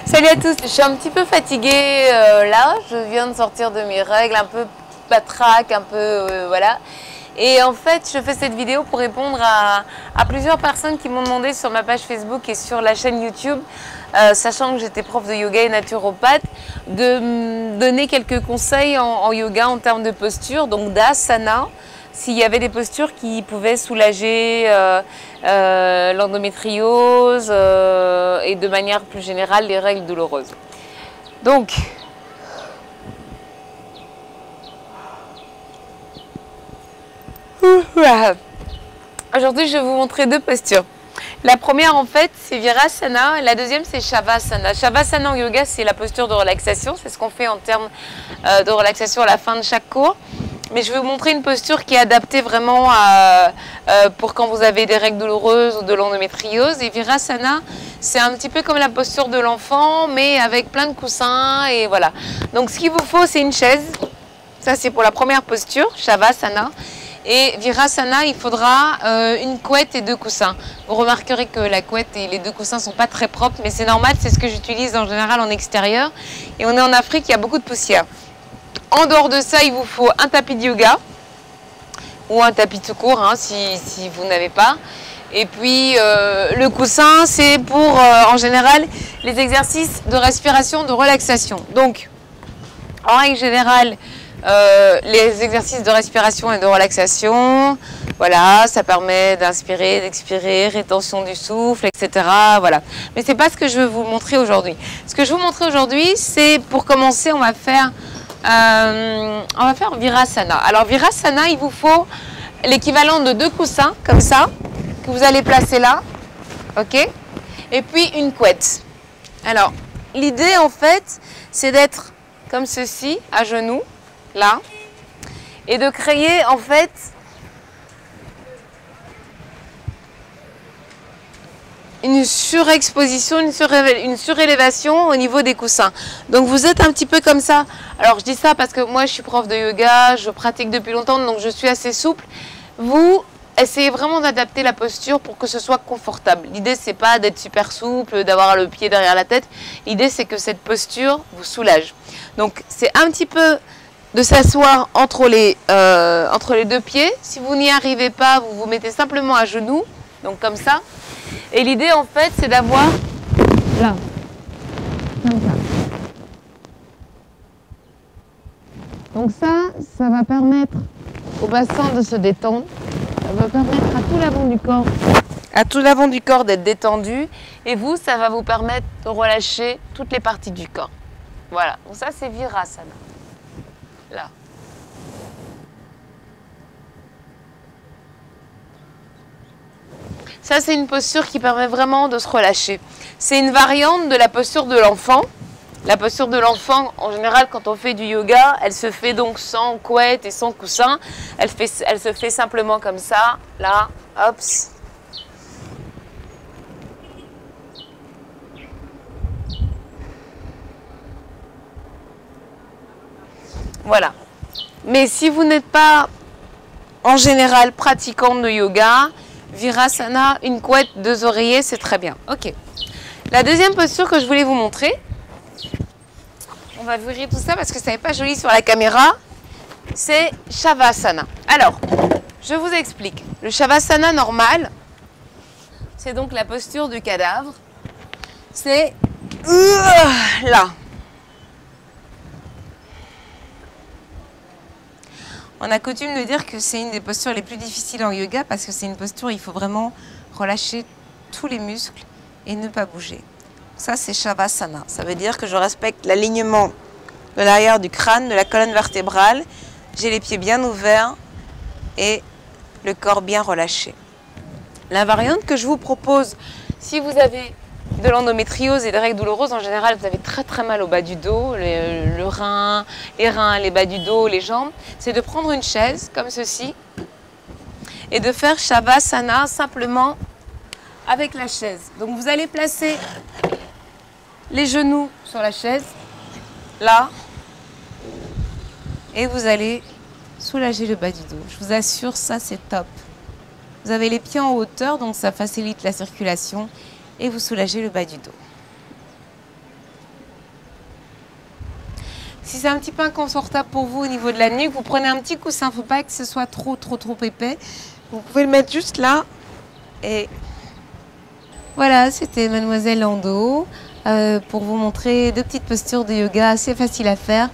Salut à tous, je suis un petit peu fatiguée là, je viens de sortir de mes règles, un peu patraque, un peu voilà. Et en fait, je fais cette vidéo pour répondre à plusieurs personnes qui m'ont demandé sur ma page Facebook et sur la chaîne YouTube, sachant que j'étais prof de yoga et naturopathe, de me donner quelques conseils en yoga en termes de posture, donc d'asana, s'il y avait des postures qui pouvaient soulager l'endométriose et de manière plus générale les règles douloureuses. Donc, aujourd'hui, je vais vous montrer deux postures. La première, en fait, c'est Virasana. La deuxième, c'est Shavasana. Shavasana en yoga, c'est la posture de relaxation. C'est ce qu'on fait en termes de relaxation à la fin de chaque cours. Mais je vais vous montrer une posture qui est adaptée vraiment pour quand vous avez des règles douloureuses ou de l'endométriose. Et Virasana, c'est un petit peu comme la posture de l'enfant, mais avec plein de coussins. Et voilà. Donc, ce qu'il vous faut, c'est une chaise. Ça, c'est pour la première posture, Shavasana. Et Virasana, il faudra une couette et deux coussins. Vous remarquerez que la couette et les deux coussins ne sont pas très propres, mais c'est normal, c'est ce que j'utilise en général en extérieur. Et on est en Afrique, il y a beaucoup de poussière. En dehors de ça, il vous faut un tapis de yoga ou un tapis tout court, hein, si vous n'avez pas. Et puis le coussin, c'est pour en général les exercices de respiration, de relaxation. Donc, en règle générale, les exercices de respiration et de relaxation, voilà, ça permet d'inspirer, d'expirer, rétention du souffle, etc. Voilà. Mais c'est pas ce que je veux vous montrer aujourd'hui. Ce que je veux vous montrer aujourd'hui, c'est pour commencer, on va faire Virasana. Alors Virasana, il vous faut l'équivalent de deux coussins, comme ça, que vous allez placer là, ok? Et puis une couette. Alors, l'idée en fait, c'est d'être comme ceci, à genoux, là, et de créer en fait une surexposition, une surélévation au niveau des coussins. Donc vous êtes un petit peu comme ça. Alors je dis ça parce que moi je suis prof de yoga, je pratique depuis longtemps, donc je suis assez souple. Vous essayez vraiment d'adapter la posture pour que ce soit confortable. L'idée c'est pas d'être super souple, d'avoir le pied derrière la tête. L'idée c'est que cette posture vous soulage. Donc c'est un petit peu de s'asseoir entre les deux pieds. Si vous n'y arrivez pas, vous vous mettez simplement à genoux, donc comme ça. Et l'idée en fait, c'est d'avoir là, comme ça. Donc ça va permettre au bassin de se détendre. Ça va permettre à tout l'avant du corps d'être détendu. Et vous, ça va vous permettre de relâcher toutes les parties du corps. Voilà. Donc ça, c'est Virasana. Là. Ça, c'est une posture qui permet vraiment de se relâcher. C'est une variante de la posture de l'enfant. La posture de l'enfant, en général, quand on fait du yoga, elle se fait donc sans couette et sans coussin. Elle se fait simplement comme ça, là, hop. Voilà. Mais si vous n'êtes pas, en général, pratiquante de yoga, Virasana, une couette, deux oreillers, c'est très bien. Ok. La deuxième posture que je voulais vous montrer, on va virer tout ça parce que ça n'est pas joli sur la caméra, c'est Shavasana. Alors, je vous explique. Le Shavasana normal, c'est donc la posture du cadavre. C'est là. On a coutume de dire que c'est une des postures les plus difficiles en yoga parce que c'est une posture où il faut vraiment relâcher tous les muscles et ne pas bouger. Ça, c'est Shavasana. Ça veut dire que je respecte l'alignement de l'arrière du crâne, de la colonne vertébrale. J'ai les pieds bien ouverts et le corps bien relâché. La variante que je vous propose, si vous avez de l'endométriose et des règles douloureuses, en général, vous avez très très mal au bas du dos, les reins, les bas du dos, les jambes, c'est de prendre une chaise comme ceci et de faire Shavasana simplement avec la chaise. Donc vous allez placer les genoux sur la chaise, là, et vous allez soulager le bas du dos. Je vous assure, ça c'est top. Vous avez les pieds en hauteur, donc ça facilite la circulation. et vous soulagez le bas du dos. Si c'est un petit peu inconfortable pour vous au niveau de la nuque, vous prenez un petit coussin, il ne faut pas que ce soit trop épais. Vous pouvez le mettre juste là. Et voilà, c'était Mademoiselle Lando pour vous montrer 2 petites postures de yoga assez faciles à faire.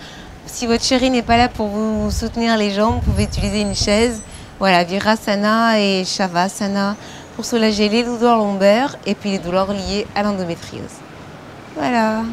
Si votre chéri n'est pas là pour vous soutenir les jambes, vous pouvez utiliser une chaise. Voilà, Virasana et Shavasana pour soulager les douleurs lombaires et puis les douleurs liées à l'endométriose. Voilà.